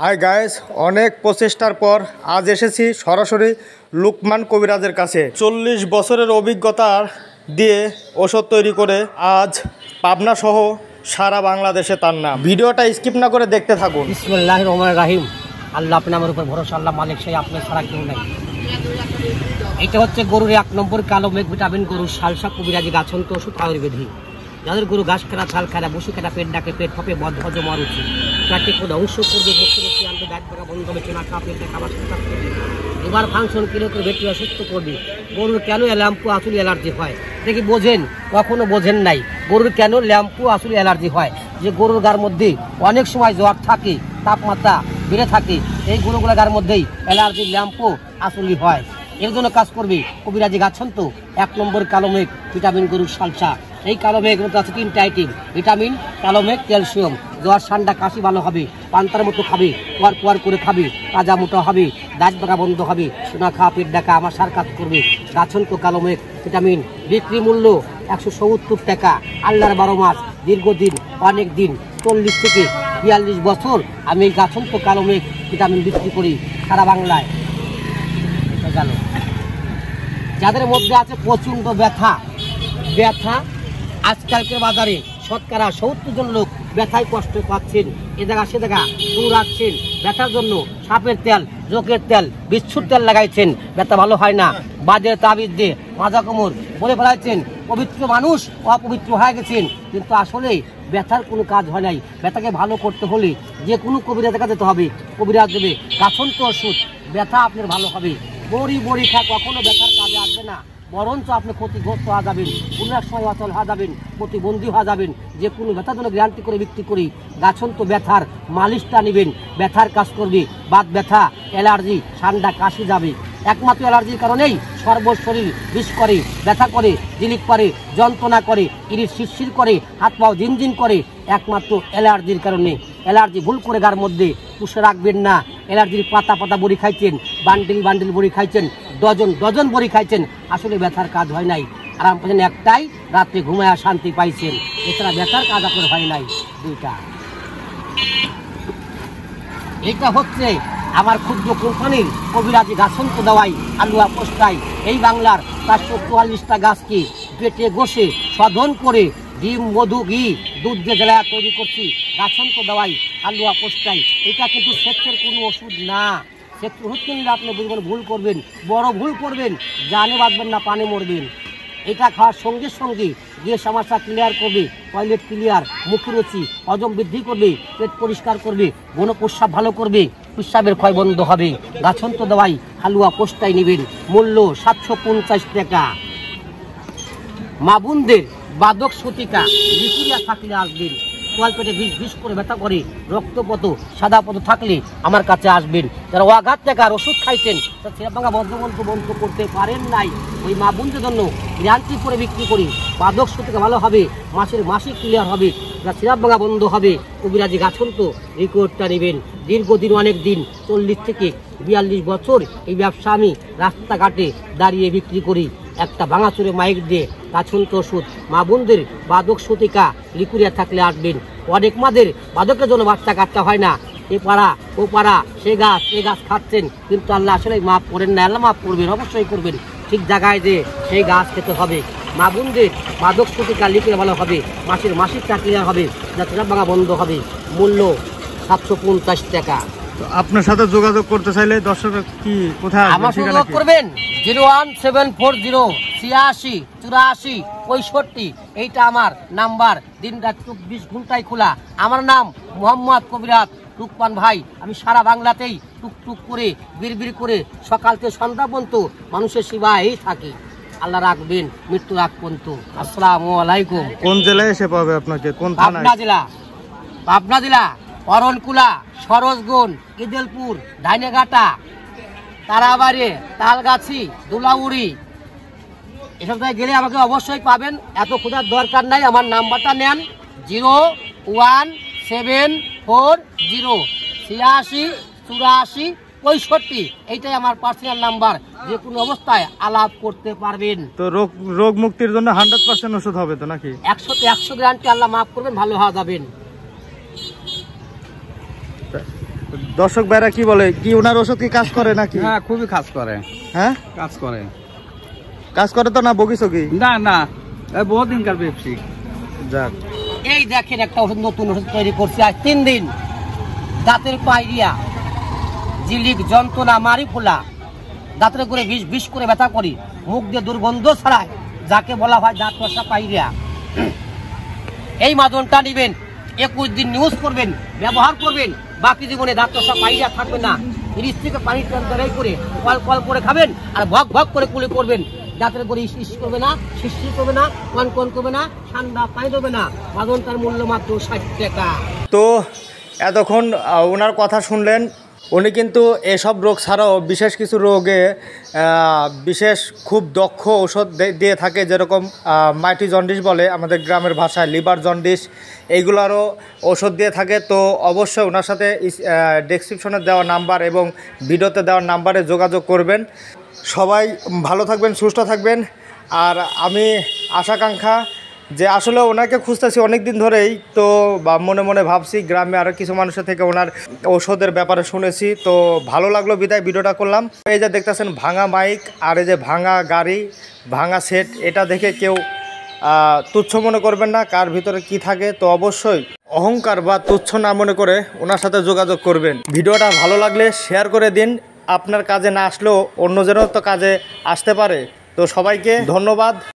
Hi guys, অনেক প্রচেষ্টার পর আজ এসেছি সরাসরি লুকমান কবিরাজের কাছে। 40 বছরের অভিজ্ঞতা দিয়ে ওষুধ তৈরি করে আজ পাবনা সহ সারা বাংলাদেশে তার নাম। ভিডিওটা স্কিপ না করে দেখতে থাকুন। বিসমিল্লাহির রহমানির রহিম। আল্লাহ আপনি আমার উপর ভরসা, আল্লাহ মালিক, সেই আপনার ছাড়া কেউ নাই। এটা হচ্ছে গরুর 1 নম্বর কালো মেঘ ভিটামিন গরুর সালসা কবিরাজি গাছন্ত ওষুধ আয়ুর্বেদী। যাদের গরু ঘাস খানা, ছাল খানা, বসু খানা, পেট ডাকে, পেট ফাঁপে, বদ হজম আর উচিত, পেটে কোনো অংশ করবে, বসে বসে আনবে, ব্যাগ করা বন্ধ হবে, চেনা খা, পেটে খাবার সুযোগ করবে, এবার ফাংশন কিলো করে ভেটি অসুস্থ করবে। গরুর কেন ল্যাম্পু আসলে অ্যালার্জি হয় দেখি বোঝেন, কখনো বোঝেন নাই গরুর কেন ল্যাম্পু আসলে অ্যালার্জি হয়। যে গরুর গার মধ্যে অনেক সময় জ্বর থাকে, তাপমাত্রা বেড়ে থাকে, এই গরুগুলো গার মধ্যেই অ্যালার্জি ল্যাম্পু আসলে হয়। এর জন্য কাজ করবে কবিরাজি গাছন্ত 1 নম্বর কালো মেঘ ভিটামিন গরুর সালসা। এই কালো মেঘ মধ্যে আছে 3টা আইটেম: ভিটামিন, কালো মেঘ, ক্যালসিয়াম। জ্বর, ঠান্ডা, কাশি ভালো হবে, পান্তার মতো খাবে, পোয়ার করে খাবে, তাজা মোটা হবে, দাঁত বাঁকা বন্ধ হবে, সোনা খা, পেট ডাকা, আমার সার কাজ করবে। গাছন্ত কালো মেঘ ভিটামিন বিক্রি মূল্য 170 টাকা। আল্লাহর 12 মাস, দীর্ঘদিন, অনেক দিন, 40 থেকে 42 বছর আমি এই গাছন্ত কালো মেঘ ভিটামিন বিক্রি করি সারা বাংলায়। গেল যাদের মধ্যে আছে প্রচণ্ড ব্যথা, আজকালকে বাজারে শতকরা 70 জন লোক ব্যথায় কষ্ট পাচ্ছেন। এ জায়গা সে জায়গা দৌড়াচ্ছেন ব্যথার জন্য, সাপের তেল, জোকের তেল, বিচ্ছুর তেল লাগাইছেন, ব্যথা ভালো হয় না। বাজের তাবিজ দিয়ে মাজা কোমর বলে ফেলাইছেন, পবিত্র মানুষ অপবিত্র হয়ে গেছেন, কিন্তু আসলে ব্যথার কোনো কাজ হয় নাই। ব্যথাকে ভালো করতে হলে যে কোনো কবিরাজের কাছে যেতে হবে, কবিরাজ দেবে গাছন্ত ওষুধ, ব্যথা আপনার ভালো হবে। বড়ি খা কখনো ব্যথার কাজে আসবে না, বরঞ্চ আপনি ক্ষতিগ্রস্ত হওয়া যাবেন, কোনো এক সময় অচল হওয়া যাবেন, প্রতিবন্ধী হওয়া যাবেন। যে কোনো ব্যথার জন্য গ্যারান্টি করে বিক্রি করি। গাছন্ত ব্যথার মালিশটা নেবেন, ব্যথার কাজ করবে, বাত ব্যথা, অ্যালার্জি, ঠান্ডা, কাশি যাবে। একমাত্র অ্যালার্জির কারণেই সর্বশরীর বিষ করে, ব্যথা করে, জিলিক করে, যন্ত্রণা করে, ইরিশ শিরশির করে, হাত পাও ঝিনঝিন করে, একমাত্র অ্যালার্জির কারণে। অ্যালার্জি ভুল করে গার মধ্যে পুষে রাখবেন না। অ্যালার্জির পাতা বড়ি খাইছেন, বান্ডিল বড়ি খাইছেন, ডজন বড়ি খাইছেন, আসলে ব্যথার কাজ হয় নাই। আরাম পাচ্ছেন একটাই, রাত্রে ঘুমায়া শান্তি পাইছেন, এছাড়া ব্যথার কাজ আপনার হয় নাই। 2টা। এটা হচ্ছে আমার ক্ষুদ্র কোম্পানির কবিরাজি গাছন্ত দাওয়াই আলুয়া পোস্টাই। এই বাংলার 444টা গাছকে পেটে ঘষে শোধন করে ডিম, মধু, ঘি, দুধ দিয়ে জ্বালায়া তৈরি করছি গাছন্ত দাওয়াই আলুয়া পোস্টাই। এটা কিন্তু সেক্সের কোনো ওষুধ না। সেক্স ওষুধ কিনলে আপনি বুঝবেন ভুল করবেন, বড় ভুল করবেন, জানে বাঁচবেন না, পানে মরবেন। এটা খাওয়ার সঙ্গে সঙ্গে গিয়ে সমস্যা ক্লিয়ার করবে, টয়লেট ক্লিয়ার, মুখের রুচি, হজম বৃদ্ধি করবে, পেট পরিষ্কার করবে, ঘন প্রস্রাব ভালো করবে, প্রস্রাবের ক্ষয় বন্ধ হবে। গাছন্ত দাওয়াই হালুয়া পোস্টাই নেবেন, মূল্য 750 টাকা। মা বোনদের বাদক সতিকা লিকুরিয়া থাকলে আসবেন। তোয়াল পেটে বিষ করে ব্যথা করে, রক্তপত, সাদা পথ থাকলে আমার কাছে আসবেন। যারা অগাধ টাকার ওষুধ খাইছেন, তারা ভাঙা বন্ধ করতে পারেন নাই, ওই মা বোনদের জন্য গ্যারান্টি করে বিক্রি করি। বাদক সতিকা ভালো হবে, মাসিক ক্লিয়ার হবে, সিরাপ ভাঙা বন্ধ হবে। কবিরাজি গাছন্ত রেকর্ডটা নেবেন। দীর্ঘদিন, অনেক দিন, 40 থেকে 42 বছর এই ব্যবসা আমি রাস্তাঘাটে দাঁড়িয়ে বিক্রি করি। একটা ভাঙাচুরে মাইক দিয়ে গাছন্ত ওষুধ। মা বোনদের বাদক সতিকা লিকুরিয়া থাকলে আসবেন। অনেক মাদের বাদকের জন্য বাচ্চা কাচ্চা হয় না, এ পাড়া ও পাড়া, সে গাছ খাচ্ছেন, কিন্তু আল্লাহ আসলে মাফ করেন না। আল্লাহ মাফ করবেন, অবশ্যই করবেন। ঠিক জায়গায় যে সেই গাছ খেতে হবে। মা বোনদের বাদক সতিকা লিকুরিয়া ভালো হবে, মাসিকটা ক্লিয়ার হবে, যাতে ভাঙা বন্ধ হবে। মূল্য 750 টাকা। আপনার সাথে যোগাযোগ করতে চাইলে দর্শকরা কি কোথায় আমার সাথে যোগাযোগ করবেন? 01740 86 84 65। এইটা আমার নাম্বার। দিনরাত 24 ঘন্টায় খোলা। আমার নাম মোহাম্মদ কবিরাজ লুকমান ভাই। আমি সারা বাংলাতেই টুকটুক করে, বিড়বিড় করে, সকাল থেকে সন্ধ্যা পর্যন্ত মানুষের সেবায় থাকি। আল্লাহ রাখবেন মৃত্যু রাখ পর্যন্ত। আসসালামু আলাইকুম। কোন জেলায় এসে পাবে আপনাকে? কোন থানায়? পাবনা জেলা, অরণকুলা, সরোজগঞ্জ, ইদেলপুর, ডাইনেঘাটা, তারাবাড়ি, তালগাছি, দুলাউড়ি, এসব জায়গায় গেলে আমাকে অবশ্যই পাবেন। এত খোঁজার দরকার নাই। আমার নাম্বারটা নেন, 01740 86 84 65। এইটাই আমার পার্সোনাল নাম্বার। যে কোনো অবস্থায় আলাপ করতে পারবেন। তো রোগ মুক্তির জন্য 100% ওষুধ হবে তো নাকি? 100 গ্যারান্টি, আল্লাহ মাফ করবেন, ভালো হওয়া যাবেন। দর্শক ভাইরা কি বলে, কি ওনার ওষুধ কি কাজ করে নাকি? হ্যাঁ, খুবই কাজ করে। হ্যাঁ, কাজ করে। কাজ করে তো না বগিছো কি? না না, বহু দিনকার ব্যবসী। যাক, এই দেখেন একটা ওষুধ, নতুন ওষুধ তৈরি করছি আজ 3 দিন। দাঁতের পায়রিয়া, জিলিক যন্ত্রণা, মারি ফোলা, দাঁতের করে বিষ করে ব্যথা করি, মুখ দিয়ে দুর্গন্ধ ছড়ায়, যাকে বলা হয় দাঁত রসা পায়রিয়া। এই মাদনটা নিবেন, 21 দিন ইউজ করবেন, ব্যবহার করবেন, বাকি জীবনে দাঁত রসা পায়রিয়া থাকবে না। ফ্রিজ থেকে পানি ট্রান্সফার করে কল করে খাবেন আর ভক করে কুলি করবেন। দাঁতের করে ইস করবে না, শিশির করবে না, কন করবে না, ঠান্ডা পানি দেবে না। মাদনটার মূল্য মাত্র 60 টাকা। তো এতক্ষণ ওনার কথা শুনলেন। উনি কিন্তু এসব রোগ ছাড়াও বিশেষ কিছু রোগে বিশেষ খুব দক্ষ ওষুধ দিয়ে থাকে, যেরকম মাইটি জন্ডিস বলে আমাদের গ্রামের ভাষায়, লিভার জন্ডিস, এইগুলোরও ওষুধ দিয়ে থাকে। তো অবশ্যই ওনার সাথে ডেসক্রিপশনে দেওয়া নাম্বার এবং ভিডিওতে দেওয়ার নাম্বারে যোগাযোগ করবেন। সবাই ভালো থাকবেন, সুস্থ থাকবেন। আর আমি আশাকাঙ্ক্ষা যে আসলে ওনাকে খুঁজতেছি অনেক দিন ধরেই, তো মনে মনে ভাবছি গ্রামে আরও কিছু মানুষের থেকে ওনার ওষুধের ব্যাপারে শুনেছি, তো ভালো লাগলো বিদায় ভিডিওটা করলাম। এই যে দেখতেছেন ভাঙা মাইক আর এই যে ভাঙা গাড়ি, ভাঙা সেট, এটা দেখে কেউ তুচ্ছ মনে করবেন না, কার ভিতরে কি থাকে। তো অবশ্যই অহংকার বা তুচ্ছ না মনে করে ওনার সাথে যোগাযোগ করবেন। ভিডিওটা ভালো লাগলে শেয়ার করে দিন, আপনার কাজে না আসলেও অন্যজনেরও তো কাজে আসতে পারে। তো সবাইকে ধন্যবাদ।